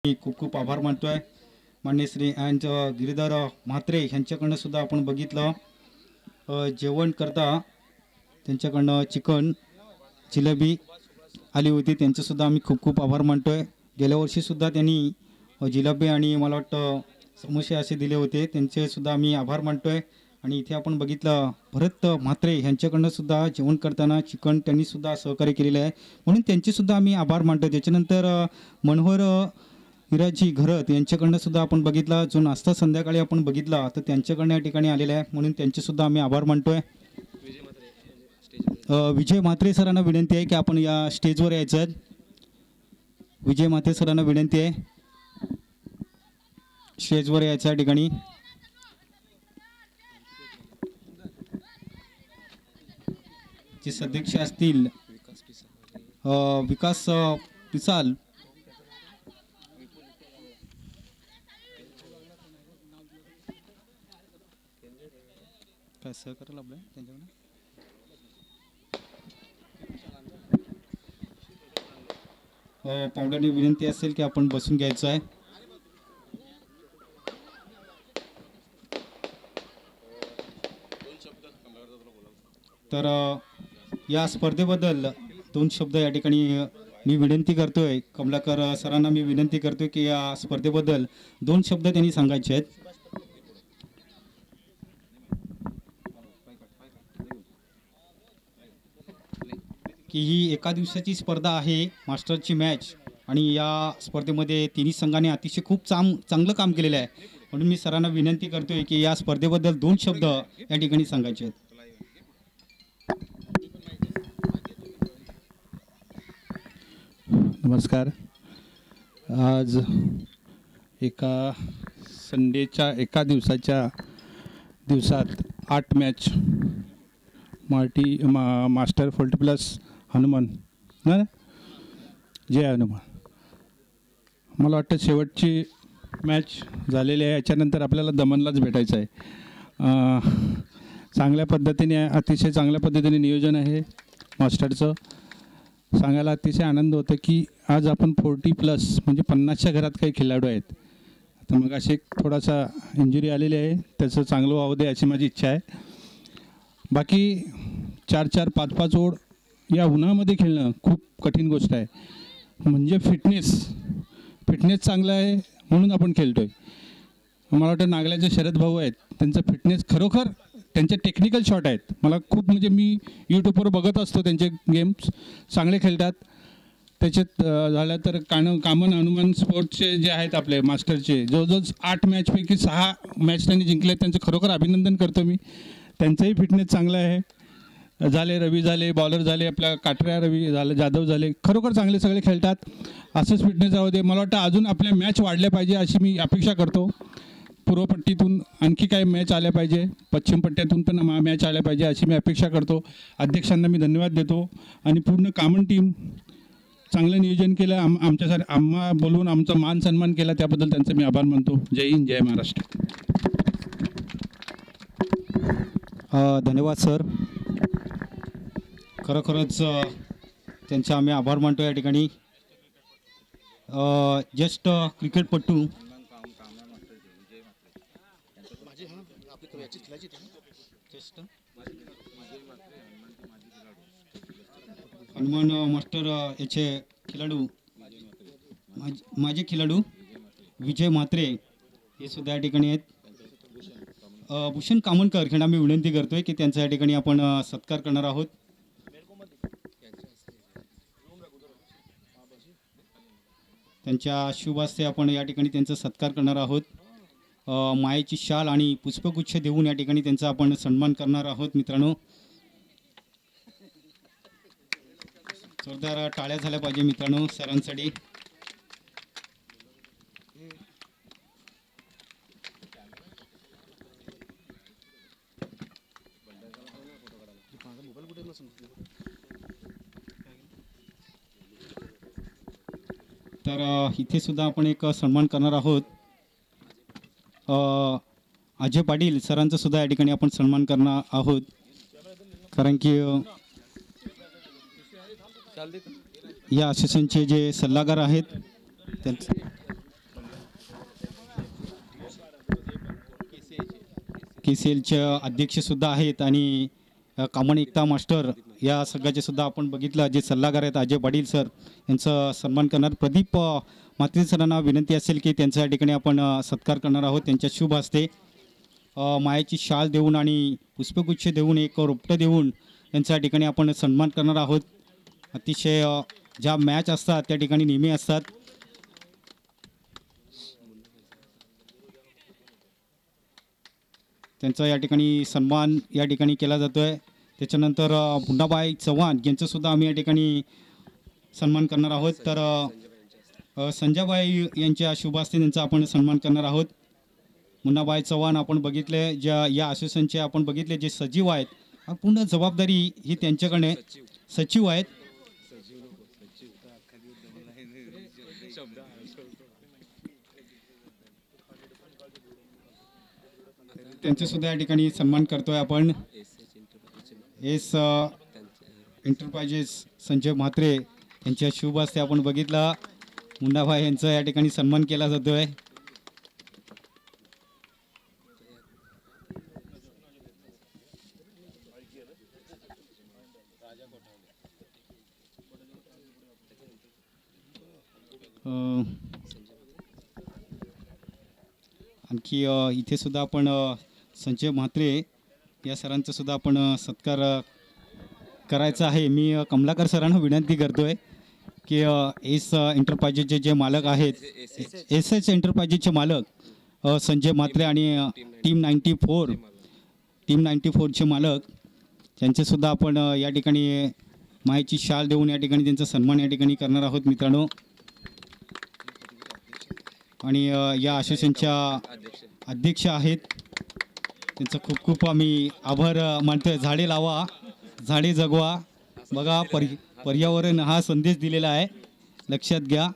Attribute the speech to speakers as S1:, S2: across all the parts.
S1: मी खूप खूप आभार मानतोय मान्य श्री अँड गिरीधर म्हात्रे यांच्याकडनं सुद्धा आपण बघितलं जेवण करता त्यांच्याकडनं चिकन जिलेबी आली होती, त्यांचंसुद्धा आम्ही खूप खूप आभार मानतोय। गेल्या वर्षीसुद्धा त्यांनी जिलेबी आणि मला वाटतं समोसे असे दिले होते, त्यांचेसुद्धा आम्ही आभार मानतोय। आणि इथे आपण बघितलं भरत म्हात्रे यांच्याकडनं सुद्धा जेवण करताना चिकन त्यांनीसुद्धा सहकार्य केलेलं आहे, म्हणून त्यांचेसुद्धा आम्ही आभार मानतो। त्याच्यानंतर मनोहर हिराजी घरत यांच्याकडनं सुद्धा आपण बघितला, जो नाश्ता संध्याकाळी आपण बघितला तर त्यांच्याकडनं या ठिकाणी आलेला आहे, म्हणून त्यांचेसुद्धा आम्ही आभार मानतोय। विजय म्हात्रे सरांना विनंती आहे की आपण या स्टेजवर यायचं। विजय म्हात्रे सरांना विनंती आहे स्टेजवर यायचं या ठिकाणी। जे सदस्य असतील विकास पिसाल, काय सहकार्य लाभलं त्यांच्याकडे, पाहुण्यांनी विनंती असेल की आपण बसून घ्यायचं आहे। तर या स्पर्धेबद्दल दोन शब्द या ठिकाणी मी विनंती करतोय, कमलाकर सरांना मी विनंती करतोय की या स्पर्धेबद्दल दोन शब्द त्यांनी सांगायचे आहेत। की ही एका दिवसाची स्पर्धा आहे, मास्टरची मॅच, आणि या स्पर्धेमध्ये तिन्ही संघाने अतिशय खूप चांगलं काम केलेलं आहे, म्हणून मी सरांना विनंती करतोय की या स्पर्धेबद्दल दोन शब्द या ठिकाणी सांगायचे आहेत।
S2: नमस्कार। आज एका संडेच्या एका दिवसात 8 मॅच मास्टर 40 प्लस हनुमान ना, जय हनुमान। मला वाटतं शेवटची मॅच झालेली आहे, याच्यानंतर आपल्याला दमनलाच भेटायचं आहे। चांगल्या पद्धतीने अतिशय चांगल्या पद्धतीने नियोजन आहे मास्टरचं। सांगायला अतिशय आनंद होतो की आज आपण 40 प्लस म्हणजे 50च्या घरात काही खेळाडू आहेत। तर मग असे थोडासा इंजुरी आलेली आहे, त्याचं चांगलं व्हावं दे अशी माझी इच्छा आहे। बाकी 4-4, 5-5 ओढ या उन्हामध्ये खेळणं खूप कठीण गोष्ट आहे, म्हणजे फिटनेस चांगला आहे म्हणून आपण खेळतो आहे। मला वाटतं नागल्याचे शरद भाऊ आहेत, त्यांचं फिटनेस खरोखर त्यांचे टेक्निकल शॉट आहेत। मला खूप म्हणजे मी यूट्यूबवर बघत असतो, त्यांचे गेम्स चांगले खेळतात। त्याच्यात झालं तर कामन हनुमान स्पोर्ट्सचे जे आहेत आपले मास्टरचे जवळजवळ 8 मॅचपैकी 6 मॅच त्यांनी जिंकले, त्यांचं खरोखर अभिनंदन करतो मी। त्यांचाही फिटनेस चांगला आहे। रवी झाले, बॉलर झाले, आपल्या काटऱ्या रवी झाले, जाधव झाले, खरोखर चांगले सगळे खेळतात। असंच फिटनेस राहू दे। मला वाटतं अजून आपल्या मॅच वाढल्या पाहिजे अशी मी अपेक्षा करतो। पूर्वपट्टीतून आणखी काही मॅच आल्या पाहिजे, पश्चिम पट्ट्यातून पण मॅच आल्या पाहिजे अशी मी अपेक्षा करतो। अध्यक्षांना मी धन्यवाद देतो आणि पूर्ण कामन टीम चांगलं नियोजन केलं, आमच्यासाठी आम्हा बोलवून आमचा मान सन्मान केला, त्याबद्दल त्यांचे मी आभार मानतो। जय हिंद, जय महाराष्ट्र।
S1: धन्यवाद सर, खरोखरच त्यांचे आम्ही आभार मानतो या ठिकाणी। जस्ट क्रिकेटपटू हनुमान मास्टर याचे खेळाडू माझे खेळाडू विजय म्हात्रे हे सुद्धा या ठिकाणी आहेत। भूषण कामनकर यांना मी विनंती करतोय की त्यांचा या ठिकाणी आपण सत्कार करणार आहोत। त्यांच्या शुभ हस्ते आपण या ठिकाणी त्यांचा सत्कार करणार आहोत। मायेची शाल आणि पुष्पगुच्छ देऊन या ठिकाणी त्यांचा आपण सन्मान करणार आहोत। मित्रांनो, जोरदार टाळ्या झाल्या पाहिजे मित्रांनो सरांसाठी। तर इथे सुद्धा आपण एक सन्मान करणार आहोत। अजय पाटील सरांचा सुद्धा या ठिकाणी आपण सन्मान करणार आहोत, कारण की या सेशनचे जे सल्लागार आहेत त्यांचं KCLचे अध्यक्षसुद्धा आहेत आणि कॉमन एकता मास्टर या संघाचे सुद्धा आपण बघितलं जे सल्लागार आहेत अजय पाटील सर यांचा सन्मान करणार. प्रदीप म्हात्रे सरांना विनंती असेल की त्यांच्या ठिकाणी आपण सत्कार करणार आहोत. त्यांच्या शुभ हस्ते मायाची शाल देऊन आणि पुष्पगुच्छ देऊन एक रोपटं देऊन यांच्या ठिकाणी आपण सन्मान करणार आहोत. अतिशय ज्या मॅच असतात त्या ठिकाणी नेहमी असतात. त्यांचा या ठिकाणी सन्मान या ठिकाणी केला जातो आहे. त्याच्यानंतर मुन्नाबाई चव्हाण यांचंसुद्धा आम्ही या ठिकाणी सन्मान करणार आहोत. तर संजयबाई यांच्या शुभ हस्ते त्यांचा आपण सन्मान करणार आहोत. मुन्नाबाई चव्हाण आपण बघितले ज्या या असोसिएशनचे आपण बघितले जे सचिव आहेत पूर्ण जबाबदारी ही त्यांच्याकडे सचिव आहेत. त्यांचे सुद्धा या ठिकाणी सन्मान करतोय आपण. एस एंटरप्राइजेस संजय म्हात्रे यांच्या शुभ हस्ते आपण बघितला मुन्नाबाई यांचा या ठिकाणी सन्मान केला जातोय. आणखी इथे सुद्धा आपण संजय म्हात्रे या सरांचा सुद्धा आपण सत्कार करायचा आहे. मी कमलाकर सरांना विनंती करतोय की एस एंटरप्राइजेसचे जे मालक आहेत एस एंटरप्राइजेसचे मालक संजय म्हात्रे आणि टीम 94चे मालक त्यांचेसुद्धा आपण या ठिकाणी मायेची शाल देऊन या ठिकाणी त्यांचा सन्मान या ठिकाणी करणार आहोत मित्रांनो. आणि या असोसिएशनच्या अध्यक्ष आहेत त्यांचं खूप खूप आम्ही आभार मानतोय. झाडे लावा झाडे जगवा. बघा पर्यावरण हा संदेश दिलेला आहे लक्षात घ्या.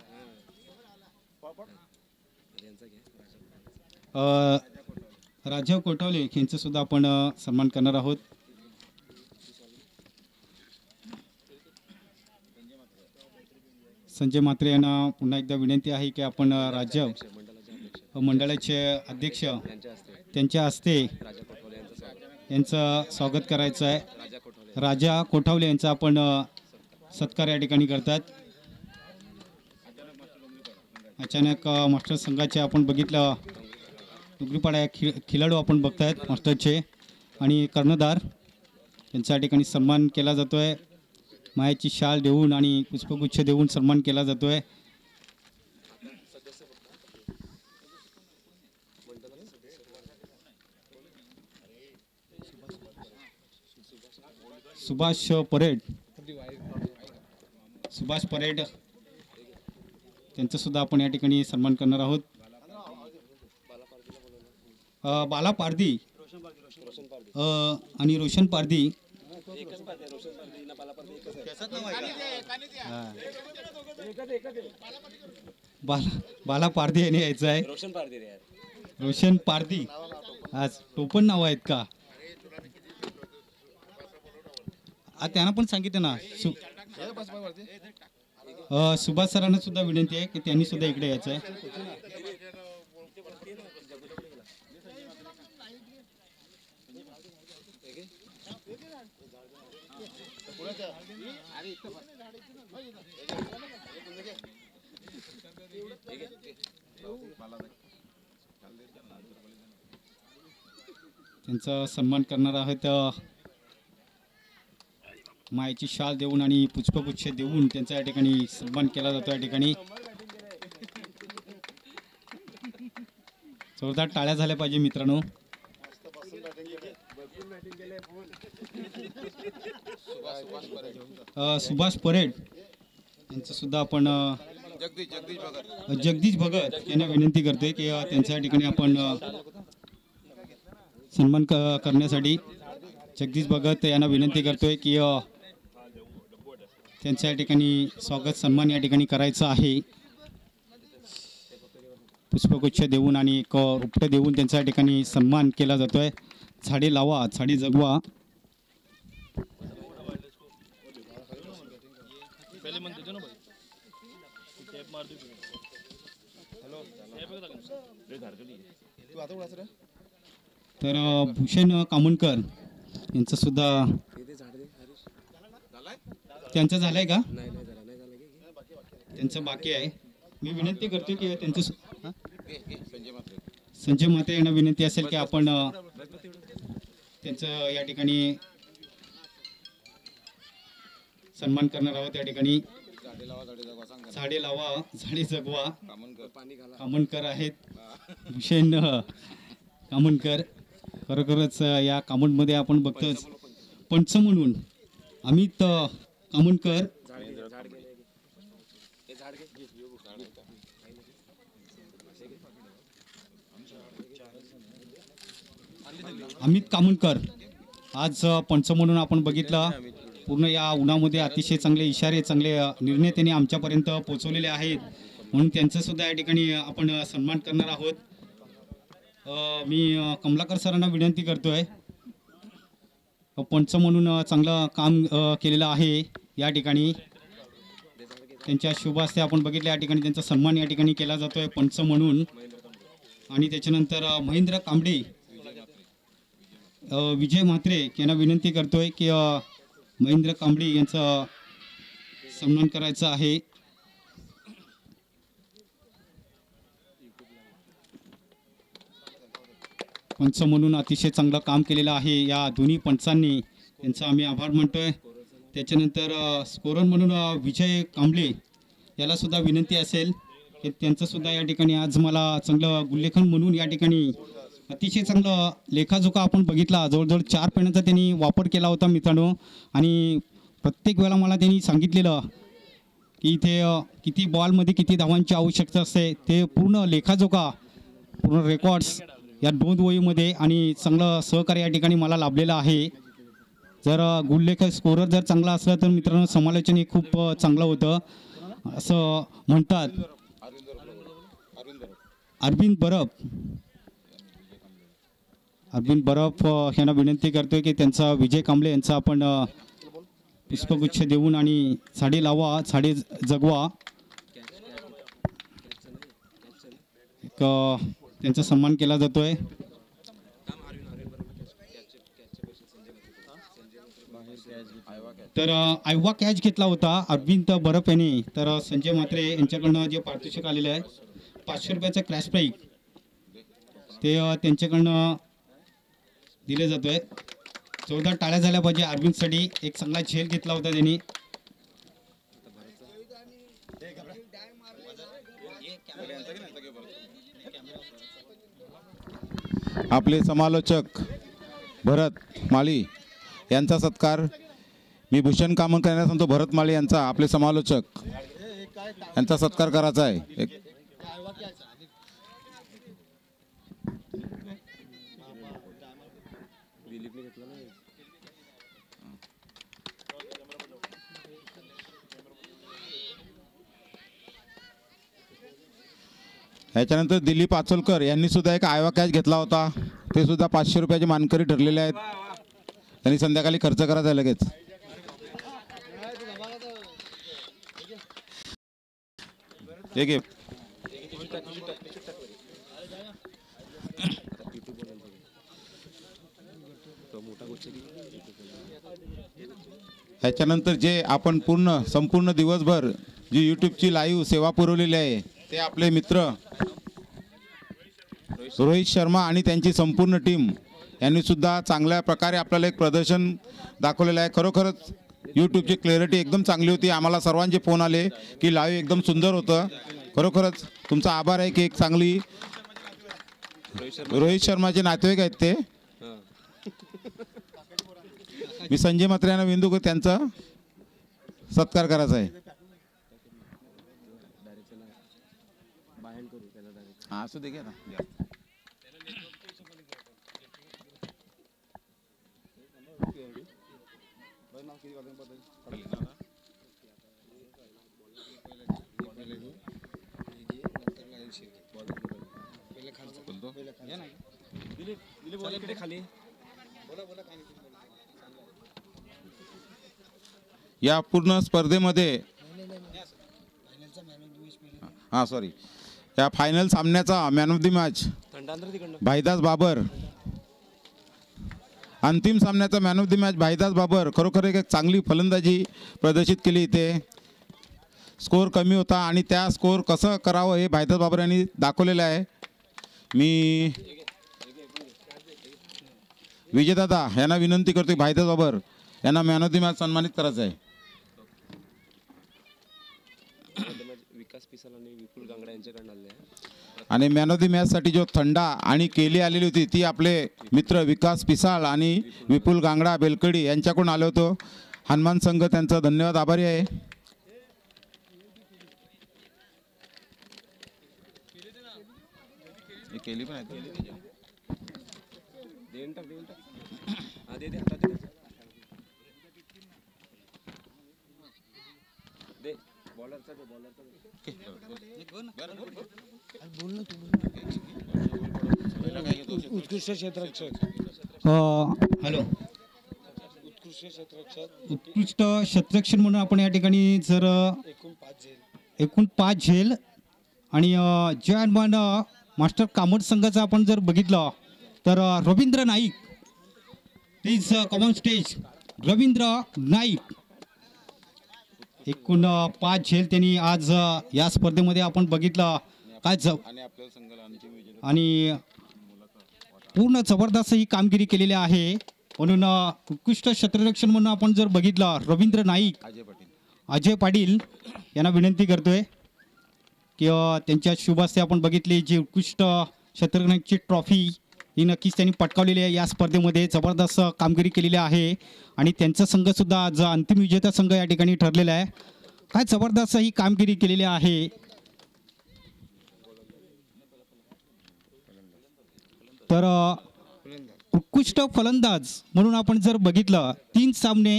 S1: राजीव कोठावले यांचं सुद्धा आपण सन्मान करणार आहोत. संजय म्हात्रे यांना पुन्हा एकदा विनंती आहे की आपण राज्य मंडळाचे अध्यक्ष त्यांच्या हस्ते यांचं स्वागत करायचं आहे. राजा कोठावले यांचा आपण सत्कार या ठिकाणी करतात. अचानक मास्टर संघाचे आपण बघितलं डुगरीपाडा खिलाडू आपण बघतायत मास्टरचे आणि कर्णधार यांचा या ठिकाणी सन्मान केला जातो आहे. मायाची शाल देऊन आणि पुष्पगुच्छ देऊन सन्मान केला जातो आहे. सुभाष परेड त्यांचं सुद्धा आपण या ठिकाणी सन्मान करणार आहोत. बाला पारधी आणि रोशन पारधी बाला पारधी यांनी यायचं आहे. रोशन पारधी आज टोपण नाव आहेत का त्यांना पण सांगितलं ना. सुभाष सरांना सुद्धा विनंती आहे की त्यांनी सुद्धा इकडे यायचं आहे. त्यांचा सन्मान करणार आहेत. मायेची शाल देऊन आणि पुष्पगुच्छ देऊन त्यांचा या ठिकाणी सन्मान केला जातो. या ठिकाणी जोरदार टाळ्या झाल्या पाहिजे मित्रांनो. सुभाष परेड यांचं सुद्धा आपण जगदीश भगत यांना विनंती करतोय की त्यांच्या ठिकाणी आपण सन्मान करण्यासाठी जगदीश भगत यांना विनंती करतोय की त्यांच्या या ठिकाणी स्वागत सन्मान या ठिकाणी करायचं आहे. पुष्पगुच्छ देऊन आणि एक उपटं देऊन त्यांच्या या ठिकाणी सन्मान केला जातोय. झाडे लावा झाडे जगवा. तर भूषण कामनकर यांचं सुद्धा त्यांचं झालंय का? त्यांचं बाकी आहे. मी विनंती करतो की त्यांचं संजय माते यांना विनंती असेल की आपण त्यांचं या ठिकाणी सन्मान करणार आहोत. या ठिकाणी झाडे लावा झाडे जगवा कामनकर आहेत. भूषण कामनकर खरोखरच या कामनमध्ये आपण बघतोच पंच म्हणून अमित कामनकर, अमित कामनकर आज पंच म्हणून आपण बघितलं. पूर्ण या उन्हामध्ये अतिशय चांगले इशारे चांगले निर्णय त्यांनी आमच्यापर्यंत पोहोचवलेले आहेत, म्हणून त्यांचं सुद्धा या ठिकाणी आपण सन्मान करणार आहोत. मी कमलाकर सरांना विनंती करतोय, पंच म्हणून चांगलं काम केलेलं आहे. या ठिकाणी त्यांच्या शुभ हस्ते आपण बघितलं या ठिकाणी त्यांचा सन्मान या ठिकाणी केला जातोय पंच म्हणून. आणि त्याच्यानंतर महेंद्र कांबळे, विजय म्हात्रे यांना विनंती करतोय की महेंद्र कांबळे यांचा सन्मान करायचा आहे. पंच म्हणून अतिशय चांगलं काम केलेलं आहे या दोन्ही पंचांनी, त्यांचा आम्ही आभार मानतोय. त्याच्यानंतर स्कोरर म्हणून विजय कांबळे याला सुद्धा विनंती असेल की त्यांचं सुद्धा या ठिकाणी आज मला चांगलं गुल्लेखन म्हणून या ठिकाणी अतिशय चांगलं लेखाजोखा आपण बघितला. जवळजवळ 4 पेनाचा त्यांनी वापर केला होता मित्रांनो. आणि प्रत्येक वेळेला मला त्यांनी सांगितलेलं की इथे किती बॉलमध्ये किती धावांची आवश्यकता असते, ते पूर्ण लेखाजोखा पूर्ण रेकॉर्ड्स या नोंद वहीमध्ये आणि चांगलं सहकार्य या ठिकाणी मला लाभलेलं आहे. जर गुणलेखक स्कोरर जर चांगला असला तर मित्रांनो समालोचन हे खूप चांगलं होतं असं म्हणतात. अरविंद बरफ यांना विनंती करतोय की त्यांचा विजय कांबळे यांचा आपण पुष्पगुच्छ देऊन आणि झाडे लावा झाडे जगवा एक त्यांचा सन्मान केला जातोय. तर आयवा कॅच घेतला होता अरविंद बरफ यांनी. तर संजय म्हात्रे यांच्याकडनं जे पारितोषिक आलेलं आहे 500 रुपयाचं क्रॅश प्राईज ते त्यांच्याकडनं दिले जातोय. 14 टाळ्या झाल्या पाहिजे अरविंदसाठी. एक चांगला झेल घेतला होता त्यांनी.
S3: आपले समालोचक भरत माळी यांचा सत्कार मी भूषण कामनकर यांना सांगतो. भरत माळी यांचा आपले समालोचक यांचा सत्कार करायचा आहे. ह्याच्यानंतर दिलीप आचोलकर यांनी सुद्धा एक आयवा कॅच घेतला होता. ते सुद्धा 500 रुपयाचे मानकरी ठरलेले आहेत. त्यांनी संध्याकाळी खर्च करायचा आहे लगेच. एक एक ह्याच्यानंतर जे आपण संपूर्ण दिवसभर जी यूट्यूबची लाईव्ह सेवा पुरवलेली आहे ते आपले मित्र रोहित शर्मा आणि त्यांची संपूर्ण टीम यांनी सुद्धा चांगल्या प्रकारे आपल्याला एक प्रदर्शन दाखवलेलं आहे. खरोखरच यूट्यूबची क्लॅरिटी एकदम चांगली होती. आम्हाला सर्वांचे फोन आले की लाईव्ह एकदम सुंदर होतं. खरोखरच तुमचा आभार आहे की एक चांगली रोहित शर्माचे नातेवाईक आहेत ते. मी संजय म्हात्रे यांना विनंती करतो त्यांचा सत्कार करायचा आहे. असू दे घ्या ना. या पूर्ण स्पर्धेमध्ये या फायनल सामन्याचा man of the match Bhaidas Babar अंतिम सामन्याचा man of the match Bhaidas Babar. खरोखर एक चांगली फलंदाजी प्रदर्शित केली इथे. स्कोअर कमी होता आणि त्या स्कोअर कसं करावं हे भाईदास बाबर यांनी दाखवलेलं आहे. मी विजयदादा यांना विनंती करतो, भाईदास बाबर यांना मॅन ऑफ द मॅच सन्मानित करायचं आहे.
S4: विकास पिसाल आणि विपुल गांगडा यांच्याकडून आले आहे.
S3: आणि मॅन ऑफ द मॅचसाठी जो थंडा आणि केली आलेली होती ती आपले मित्र विकास पिसाळ आणि विपुल गांगडा बेलकडी यांच्याकडून आलो होतो. हनुमान संघ त्यांचा धन्यवाद आभारी आहे. केली पण
S4: देऊन टाक हा दे हातात दे बॉलरचा उत्कृष्ट क्षेत्ररक्षक.
S1: हॅलो, उत्कृष्ट क्षेत्ररक्षण म्हणून आपण या ठिकाणी जर एकूण 5 झेल आणि जयमान मास्टर कामोड संघाचा आपण जर बघितलं तर Ravindra Naik, please common stage. Ravindra Naik एकूण 5 झेल त्यांनी आज या स्पर्धेमध्ये आपण बघितलं. काय आणि पूर्ण जबरदस्त ही कामगिरी केलेली आहे. म्हणून उत्कृष्ट क्षेत्ररक्षण म्हणून आपण जर बघितलं रवींद्र नाईक, अजय पाटील यांना विनंती करतोय की त्यांच्या शुभ हस्ते आपण बघितली जी उत्कृष्ट क्षेत्ररक्षणाची ट्रॉफी ही नक्कीच त्यांनी पटकावलेली आहे. या स्पर्धेमध्ये जबरदस्त कामगिरी केलेली आहे आणि त्यांचा संघसुद्धा आज अंतिम विजेता संघ या ठिकाणी ठरलेला आहे. काय जबरदस्त ही कामगिरी केलेली आहे. तर उत्कृष्ट फलंदाज म्हणून आपण जर बघितलं 3 सामने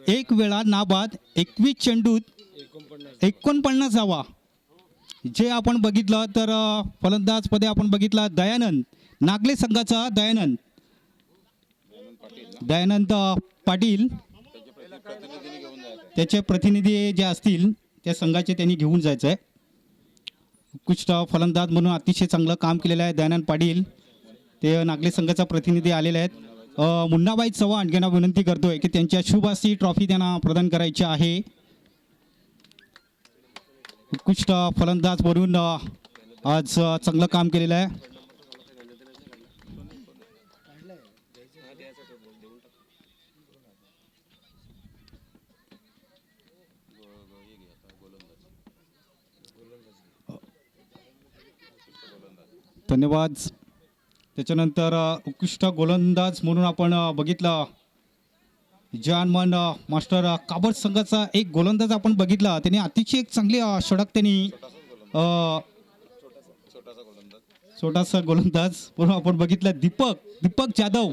S1: 1 वेळा नाबाद 21 चेंडूत 49 धावा जे आपण बघितलं. तर फलंदाजपदी आपण बघितला दयानंद, नागले संघाचा दयानंद पाटील. त्याचे प्रतिनिधी जे असतील त्या संघाचे त्यांनी घेऊन जायचं आहे. उत्कृष्ट फलंदाज म्हणून अतिशय चांगलं काम केलेलं आहे दयानंद पाटील. ते नागले संघाचा प्रतिनिधी आलेले आहेत. मुन्नाबाई चव्हाण यांना विनंती करतोय की त्यांच्या शुभ हस्ते ट्रॉफी त्यांना प्रदान करायची आहे. उत्कृष्ट फलंदाज म्हणून आज चांगलं काम केलेलं आहे. धन्यवाद. त्याच्यानंतर उत्कृष्ट गोलंदाज म्हणून आपण बघितलं जानमन मास्टर काबड संघाचा एक गोलंदाज आपण बघितला. त्यांनी अतिशय एक चांगली षटक त्यांनी छोटासा गोलंदाज म्हणून आपण बघितलं दीपक जाधव.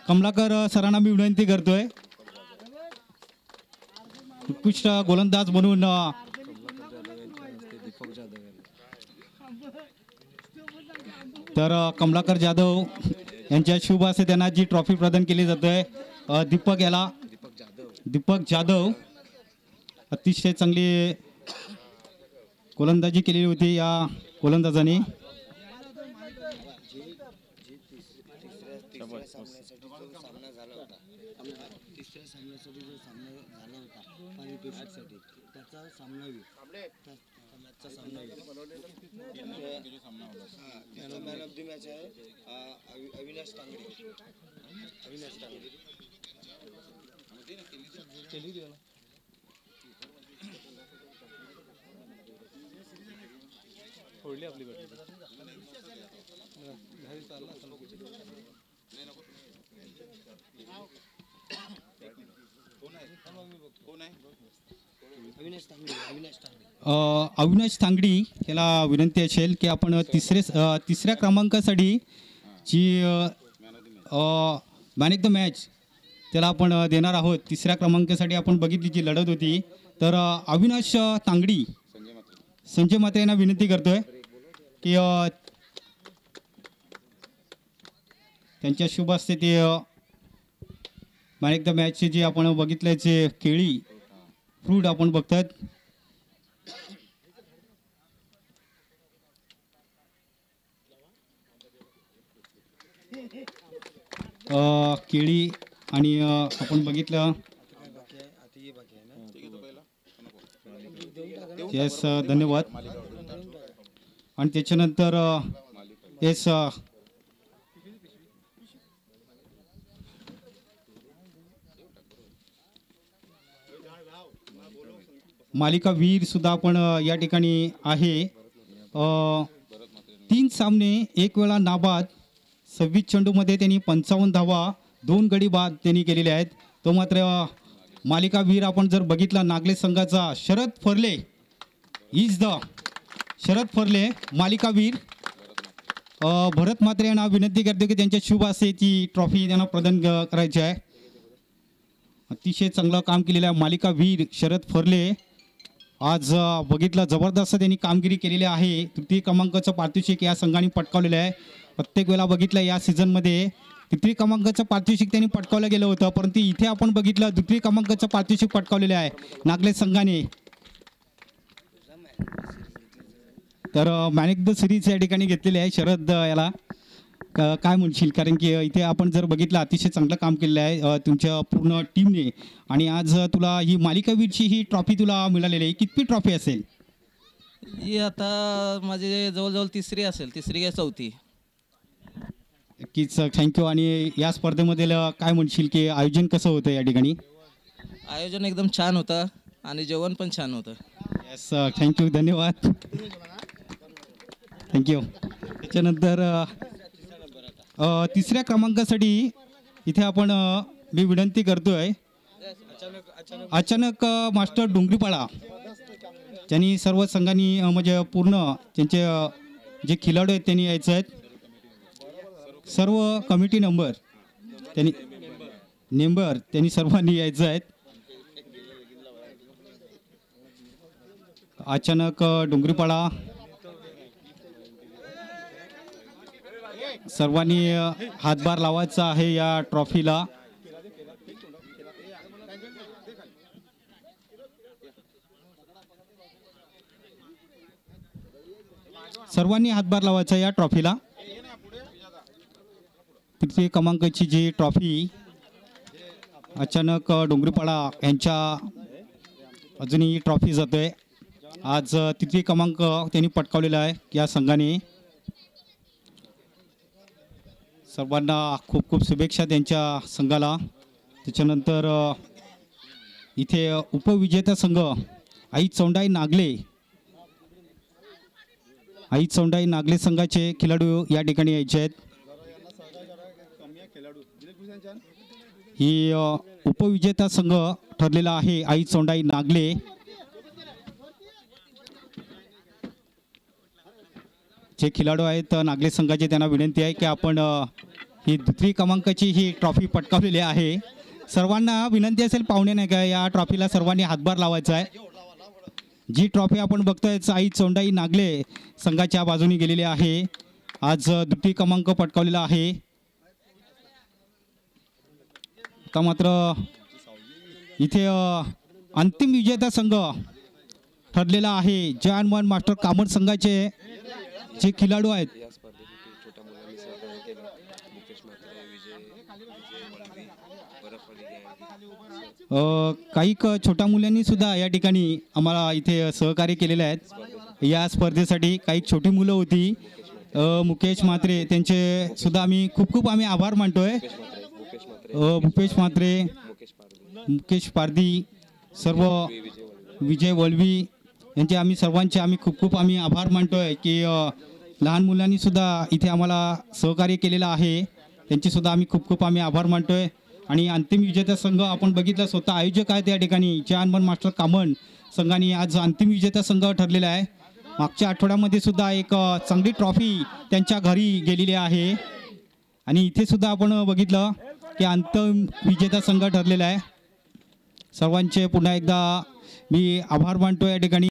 S1: कमलाकर सरांना मी विनंती करतोय उत्कृष्ट गोलंदाज म्हणून तर कमलाकर जाधव यांच्या शुभ हस्ते त्यांना जी ट्रॉफी प्रदान केली जाते. दीपक जाधव अतिशय चांगली गोलंदाजी केलेली होती या गोलंदाजाने.
S4: मॅन ऑफ द मॅच आहे अविनाश टांगडे. फोडली आपली
S1: अविनाश तांगडी याला विनंती असेल की आपण तिसऱ्या क्रमांकासाठी जी मॅन ऑफ द मॅच त्याला आपण देणार आहोत. तिसऱ्या क्रमांकासाठी आपण बघितली जी लढत होती तर अविनाश तांगडी संजय मात्रे यांना विनंती करतोय की त्यांच्या शुभ हस्ते ते मॅन ऑफ द मॅचचे जे आपण बघितले जे केळी फ्रूट आपण बघतात. केळी आणि आपण बघितलं येस धन्यवाद. आणि त्याच्यानंतर येस मालिका वीर सुद्धा आपण या ठिकाणी आहे. 3 सामने 1 वेळा नाबाद, 26 चेंडूमध्ये त्यांनी 55 धावा, 2 गडी बाद त्यांनी केलेले आहेत. तो मात्र मालिका वीर आपण जर बघितला नागले संघाचा शरद फरले इज द शरद फरले मालिका वीर. भरत म्हात्रे यांना विनंती करतो की त्यांच्या शुभ हस्ते ती ट्रॉफी त्यांना प्रदान करायची आहे. अतिशय चांगलं काम केलेलं आहे मालिका वीर शरद फरले. आज बघितलं जबरदस्त त्यांनी कामगिरी केलेली आहे. तृतीय क्रमांकाचं पारितोषिक या संघाने पटकावलेलं आहे. प्रत्येक वेळा बघितलं या सीझनमध्ये तृतीय क्रमांकाचं पारितोषिक त्यांनी पटकावलं गेलं होतं, परंतु इथे आपण बघितलं द्वितीय क्रमांकाचं पारितोषिक पटकावलेलं आहे नागले संघाने. तर मॅन ऑफ द सिरीज या ठिकाणी घेतलेले आहे शरद याला. काय म्हणशील, कारण की इथे आपण जर बघितलं अतिशय चांगलं काम केलेलं आहे तुमच्या पूर्ण टीमने. आणि आज तुला ही मालिका वीरची ही ट्रॉफी तुला मिळालेली आहे. कितवी ट्रॉफी असेल
S5: ही? आता माझी जवळजवळ तिसरी का चौथी.
S1: नक्कीच थँक्यू. आणि या स्पर्धेमध्ये काय म्हणशील की आयोजन कसं होतं या ठिकाणी?
S5: आयोजन एकदम छान होतं आणि जेवण पण छान होतं.
S1: येस थँक्यू धन्यवाद थँक्यू. त्याच्यानंतर तिसऱ्या क्रमांकासाठी इथे आपण मी विनंती करतोय अचानक मास्टर डोंगरीपाडा. त्यांनी सर्व संघांनी म्हणजे पूर्ण त्यांचे जे खिलाडू आहेत त्यांनी यायचं आहेत. सर्व कमिटी त्यांनी सर्वांनी यायचं आहेत. अचानक डोंगरीपाडा सर्वांनी हातभार लावायचा आहे या ट्रॉफीला. सर्वांनी हातभार लावायचा या ट्रॉफीला. तृतीय क्रमांकाची जी ट्रॉफी अचानक डोंगरीपाडा यांच्या अजूनही ट्रॉफी जातोय. आज तृतीय क्रमांक त्यांनी पटकावलेला आहे या संघाने. सर्वांना खूप खूप शुभेच्छा त्यांच्या संघाला. त्याच्यानंतर इथे उपविजेता संघ आई चौंडाई नागले संघाचे खिलाडू या ठिकाणी यायचे आहेत. ही उपविजेता संघ ठरलेला आहे आई चौंडाई नागले. जे खिलाडू आहेत नागले संघाचे त्यांना विनंती आहे की आपण ही द्वितीय क्रमांकाची ही ट्रॉफी पटकावलेली आहे. सर्वांना विनंती असेल पाहुणे नाही का या ट्रॉफीला सर्वांनी हातभार लावायचा आहे. जी ट्रॉफी आपण बघतोय आई चौंडाई नागले संघाच्या बाजूने गेलेली आहे. आज द्वितीय क्रमांक पटकावलेला आहे. आता मात्र इथे अंतिम विजेता संघ ठरलेला आहे. जवान मास्टर कामत संघाचे जे खिलाडू आहेत
S4: या स्पर्धेसाठी छोट्या मुलांनी सहकार्य केलं. मुकेश म्हात्रे, विजय वळवी, बर्फ अली गँग,
S1: काही छोट्या मुलांनी सुद्धा या ठिकाणी आम्हाला इथे सहकार्य केलेले आहेत या स्पर्धेसाठी. काही छोटी मुलं होती मुकेश म्हात्रे त्यांचे सुद्धा आम्ही खूप आम्ही आभार मानतोय. भूपेश म्हात्रे, मुकेश पारधी, सर्व विजय वळवी यांचे आम्ही सर्वांचे आम्ही खूप आम्ही आभार मानतोय की लहान मुलांनी सुद्धा इथे आम्हाला सहकार्य केलेलं आहे. त्यांचे सुद्धा आम्ही खूप आम्ही आभार मानतोय. आणि अंतिम विजेता संघ आपण बघितलं स्वतः आयोजक आहेत या ठिकाणी जवान मास्टर कामन संघाने आज अंतिम विजेता संघ ठरलेला आहे. मागच्या आठवड्यामध्ये सुद्धा एक चांगली ट्रॉफी त्यांच्या घरी गेलेली आहे. आणि इथे सुद्धा आपण बघितलं की अंतिम विजेता संघ ठरलेला आहे. सर्वांचे पुन्हा एकदा मी आभार मानतो या ठिकाणी.